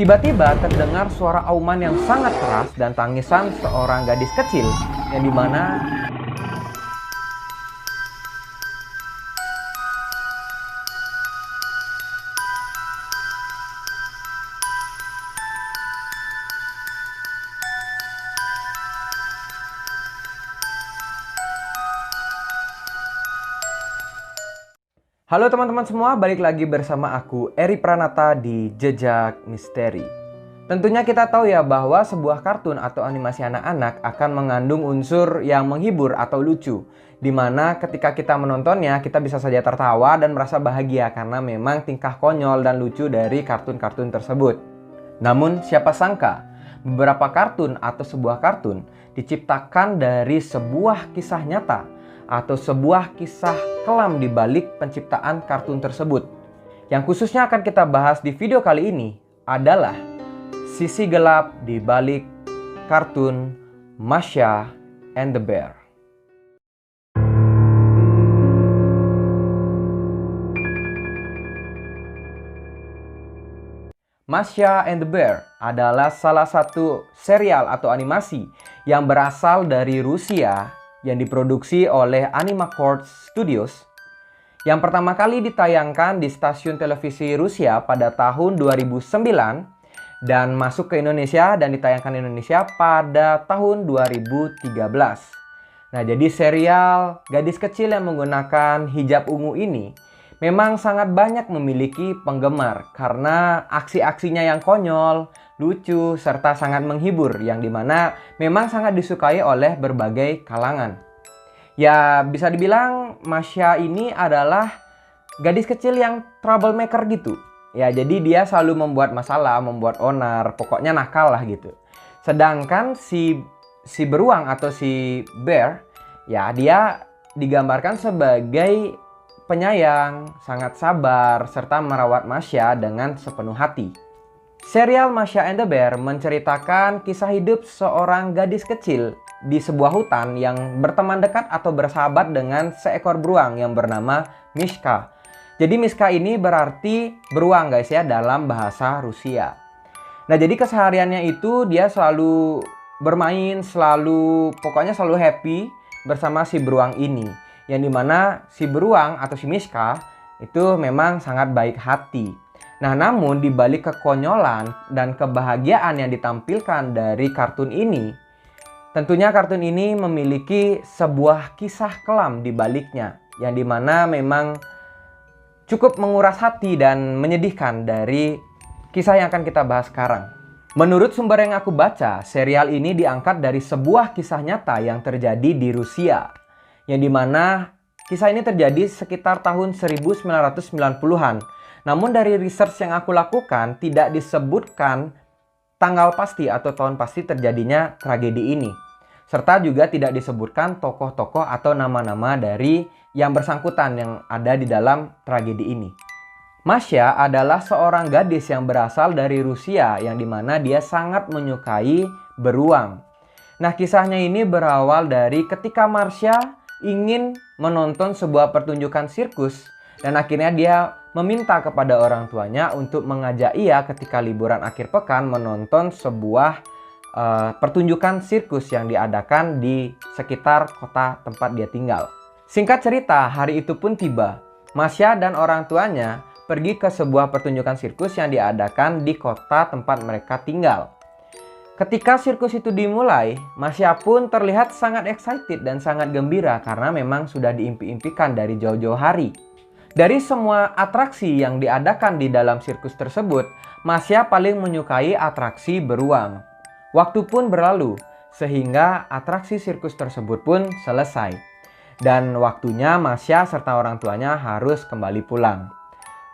Tiba-tiba terdengar suara auman yang sangat keras dan tangisan seorang gadis kecil yang dimana Halo teman-teman semua, balik lagi bersama aku Eri Pranata di Jejak Misteri. Tentunya kita tahu ya bahwa sebuah kartun atau animasi anak-anak akan mengandung unsur yang menghibur atau lucu, dimana ketika kita menontonnya kita bisa saja tertawa dan merasa bahagia karena memang tingkah konyol dan lucu dari kartun-kartun tersebut. Namun siapa sangka beberapa kartun atau sebuah kartun diciptakan dari sebuah kisah nyata atau sebuah kisah kelam di balik penciptaan kartun tersebut. Yang khususnya akan kita bahas di video kali ini adalah sisi gelap di balik kartun Masha and the Bear. Masha and the Bear adalah salah satu serial atau animasi yang berasal dari Rusia yang diproduksi oleh Animacord Studios, yang pertama kali ditayangkan di stasiun televisi Rusia pada tahun 2009 dan masuk ke Indonesia dan ditayangkan di Indonesia pada tahun 2013. Nah, jadi serial gadis kecil yang menggunakan hijab ungu ini memang sangat banyak memiliki penggemar karena aksi-aksinya yang konyol, lucu, serta sangat menghibur yang dimana memang sangat disukai oleh berbagai kalangan. Ya bisa dibilang Masha ini adalah gadis kecil yang troublemaker gitu. Ya jadi dia selalu membuat masalah, membuat onar, pokoknya nakal lah gitu. Sedangkan si beruang atau si bear, ya dia digambarkan sebagai penyayang, sangat sabar, serta merawat Masha dengan sepenuh hati. Serial Masha and the Bear menceritakan kisah hidup seorang gadis kecil di sebuah hutan yang berteman dekat atau bersahabat dengan seekor beruang yang bernama Mishka. Jadi Mishka ini berarti beruang guys ya dalam bahasa Rusia. Nah jadi kesehariannya itu dia selalu bermain, pokoknya selalu happy bersama si beruang ini. Yang dimana si beruang atau si Mishka itu memang sangat baik hati. Nah namun di balik kekonyolan dan kebahagiaan yang ditampilkan dari kartun ini, tentunya kartun ini memiliki sebuah kisah kelam di baliknya. Yang dimana memang cukup menguras hati dan menyedihkan dari kisah yang akan kita bahas sekarang. Menurut sumber yang aku baca, serial ini diangkat dari sebuah kisah nyata yang terjadi di Rusia. Yang dimana kisah ini terjadi sekitar tahun 1990-an. Namun dari research yang aku lakukan tidak disebutkan tanggal pasti atau tahun pasti terjadinya tragedi ini. Serta juga tidak disebutkan tokoh-tokoh atau nama-nama dari yang bersangkutan yang ada di dalam tragedi ini. Masha adalah seorang gadis yang berasal dari Rusia yang dimana dia sangat menyukai beruang. Nah kisahnya ini berawal dari ketika Masha ingin menonton sebuah pertunjukan sirkus dan akhirnya dia meminta kepada orang tuanya untuk mengajak ia ketika liburan akhir pekan menonton sebuah pertunjukan sirkus yang diadakan di sekitar kota tempat dia tinggal. Singkat cerita, hari itu pun tiba. Masha dan orang tuanya pergi ke sebuah pertunjukan sirkus yang diadakan di kota tempat mereka tinggal. Ketika sirkus itu dimulai, Masha pun terlihat sangat excited dan sangat gembira karena memang sudah diimpi-impikan dari jauh-jauh hari. Dari semua atraksi yang diadakan di dalam sirkus tersebut, Masha paling menyukai atraksi beruang. Waktu pun berlalu, sehingga atraksi sirkus tersebut pun selesai. Dan waktunya Masha serta orang tuanya harus kembali pulang.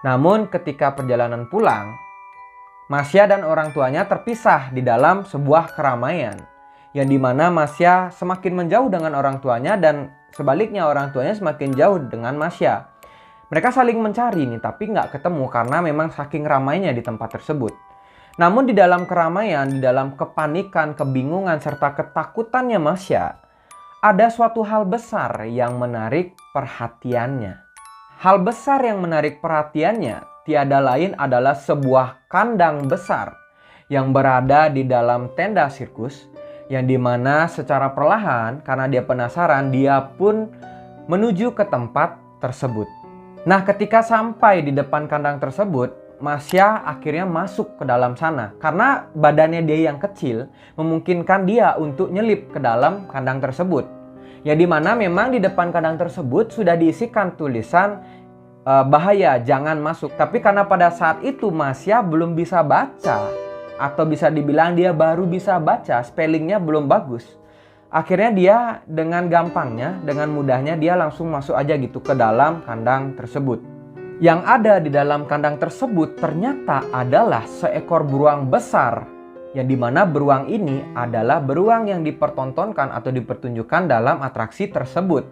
Namun ketika perjalanan pulang, Masha dan orang tuanya terpisah di dalam sebuah keramaian. Yang dimana Masha semakin menjauh dengan orang tuanya dan sebaliknya orang tuanya semakin jauh dengan Masha. Mereka saling mencari nih tapi nggak ketemu karena memang saking ramainya di tempat tersebut. Namun di dalam keramaian, di dalam kepanikan, kebingungan, serta ketakutannya Masha, ada suatu hal besar yang menarik perhatiannya. Hal besar yang menarik perhatiannya tiada lain adalah sebuah kandang besar yang berada di dalam tenda sirkus, yang dimana secara perlahan karena dia penasaran, dia pun menuju ke tempat tersebut. Nah, ketika sampai di depan kandang tersebut, Masya akhirnya masuk ke dalam sana karena badannya dia yang kecil memungkinkan dia untuk nyelip ke dalam kandang tersebut. Ya, dimana memang di depan kandang tersebut sudah diisikan tulisan bahaya, jangan masuk. Tapi karena pada saat itu Masya belum bisa baca, atau bisa dibilang dia baru bisa baca, spellingnya belum bagus. Akhirnya dia dengan gampangnya, dengan mudahnya dia langsung masuk aja gitu ke dalam kandang tersebut. Yang ada di dalam kandang tersebut ternyata adalah seekor beruang besar, yang dimana beruang ini adalah beruang yang dipertontonkan atau dipertunjukkan dalam atraksi tersebut.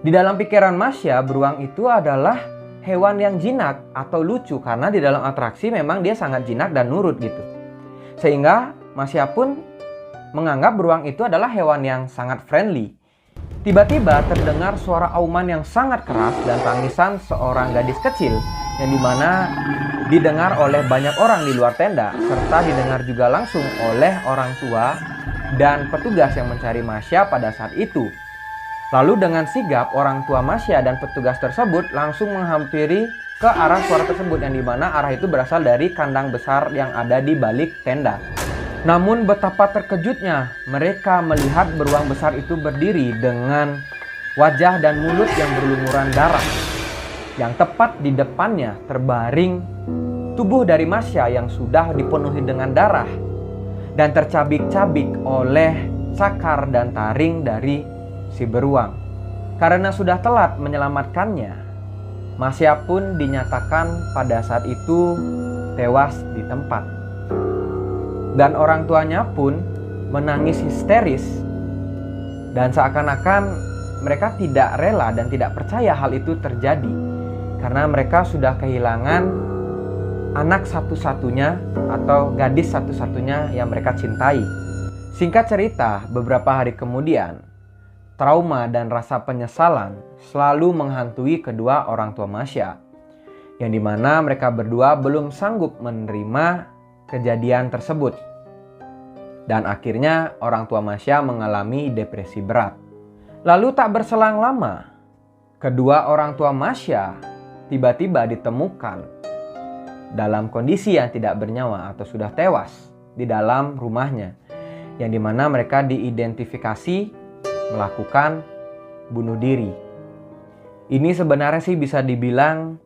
Di dalam pikiran Masya, beruang itu adalah hewan yang jinak atau lucu karena di dalam atraksi memang dia sangat jinak dan nurut gitu. Sehingga Masya pun menganggap beruang itu adalah hewan yang sangat friendly. Tiba-tiba terdengar suara auman yang sangat keras dan tangisan seorang gadis kecil yang dimana didengar oleh banyak orang di luar tenda serta didengar juga langsung oleh orang tua dan petugas yang mencari Masya pada saat itu. Lalu dengan sigap orang tua Masya dan petugas tersebut langsung menghampiri ke arah suara tersebut, yang dimana arah itu berasal dari kandang besar yang ada di balik tenda. Namun betapa terkejutnya mereka melihat beruang besar itu berdiri dengan wajah dan mulut yang berlumuran darah. Yang tepat di depannya terbaring tubuh dari Masya yang sudah dipenuhi dengan darah dan tercabik-cabik oleh cakar dan taring dari si beruang. Karena sudah telat menyelamatkannya, Masya pun dinyatakan pada saat itu tewas di tempat. Dan orang tuanya pun menangis histeris dan seakan-akan mereka tidak rela dan tidak percaya hal itu terjadi karena mereka sudah kehilangan anak satu-satunya atau gadis satu-satunya yang mereka cintai. Singkat cerita, beberapa hari kemudian trauma dan rasa penyesalan selalu menghantui kedua orang tua Masya, yang dimana mereka berdua belum sanggup menerima kejadian tersebut. Dan akhirnya orang tua Masya mengalami depresi berat. Lalu tak berselang lama, kedua orang tua Masya tiba-tiba ditemukan dalam kondisi yang tidak bernyawa atau sudah tewas di dalam rumahnya, yang dimana mereka diidentifikasi melakukan bunuh diri. Ini sebenarnya sih bisa dibilang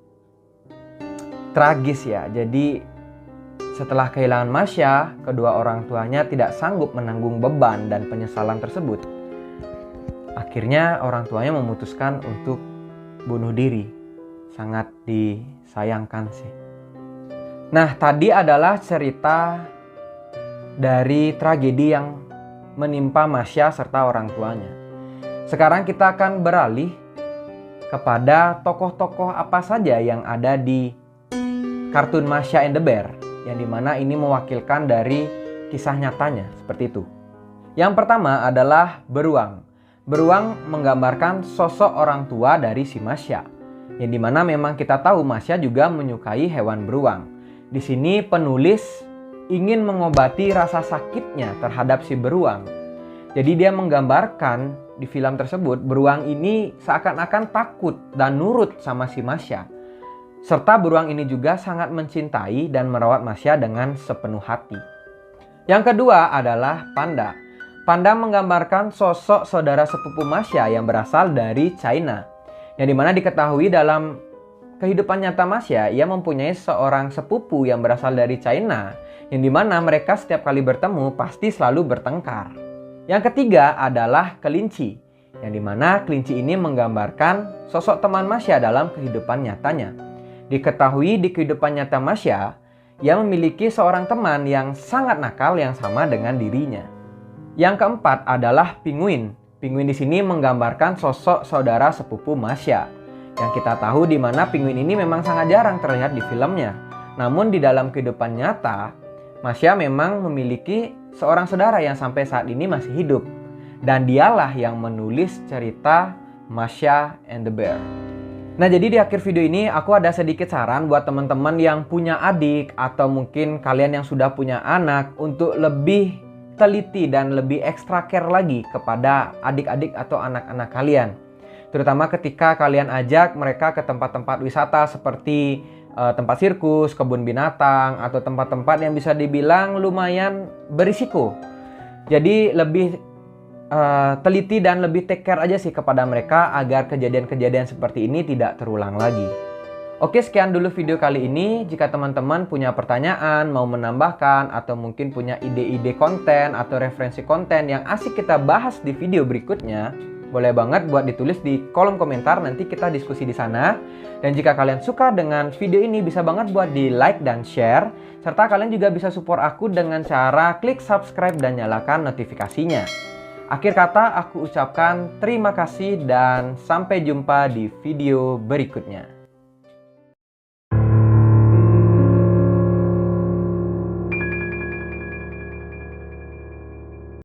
tragis ya. Jadi setelah kehilangan Masya, kedua orang tuanya tidak sanggup menanggung beban dan penyesalan tersebut. Akhirnya orang tuanya memutuskan untuk bunuh diri. Sangat disayangkan sih. Nah, tadi adalah cerita dari tragedi yang menimpa Masya serta orang tuanya. Sekarang kita akan beralih kepada tokoh-tokoh apa saja yang ada di kartun Masya and the Bear, yang dimana ini mewakilkan dari kisah nyatanya, seperti itu. Yang pertama adalah beruang. Beruang menggambarkan sosok orang tua dari si Masya, yang dimana memang kita tahu Masya juga menyukai hewan beruang. Di sini penulis ingin mengobati rasa sakitnya terhadap si beruang. Jadi dia menggambarkan di film tersebut beruang ini seakan-akan takut dan nurut sama si Masya. Serta beruang ini juga sangat mencintai dan merawat Masya dengan sepenuh hati. Yang kedua adalah panda. Panda menggambarkan sosok saudara sepupu Masya yang berasal dari China, yang dimana diketahui dalam kehidupan nyata Masya, ia mempunyai seorang sepupu yang berasal dari China, yang dimana mereka setiap kali bertemu pasti selalu bertengkar. Yang ketiga adalah kelinci, yang dimana kelinci ini menggambarkan sosok teman Masya dalam kehidupan nyatanya. Diketahui di kehidupan nyata Masya, ia memiliki seorang teman yang sangat nakal yang sama dengan dirinya. Yang keempat adalah pinguin. Pinguin di sini menggambarkan sosok saudara sepupu Masya, yang kita tahu di mana pinguin ini memang sangat jarang terlihat di filmnya. Namun di dalam kehidupan nyata, Masya memang memiliki seorang saudara yang sampai saat ini masih hidup. Dan dialah yang menulis cerita Masya and the Bear. Nah, jadi di akhir video ini aku ada sedikit saran buat teman-teman yang punya adik atau mungkin kalian yang sudah punya anak untuk lebih teliti dan lebih extra care lagi kepada adik-adik atau anak-anak kalian. Terutama ketika kalian ajak mereka ke tempat-tempat wisata seperti tempat sirkus, kebun binatang, atau tempat-tempat yang bisa dibilang lumayan berisiko. Jadi lebih teliti dan lebih take care aja sih kepada mereka agar kejadian-kejadian seperti ini tidak terulang lagi. Oke, sekian dulu video kali ini. Jika teman-teman punya pertanyaan, mau menambahkan, atau mungkin punya ide-ide konten atau referensi konten yang asik kita bahas di video berikutnya, boleh banget buat ditulis di kolom komentar, nanti kita diskusi di sana. Dan jika kalian suka dengan video ini, bisa banget buat di like dan share. Serta kalian juga bisa support aku dengan cara klik subscribe dan nyalakan notifikasinya. Akhir kata, aku ucapkan terima kasih dan sampai jumpa di video berikutnya.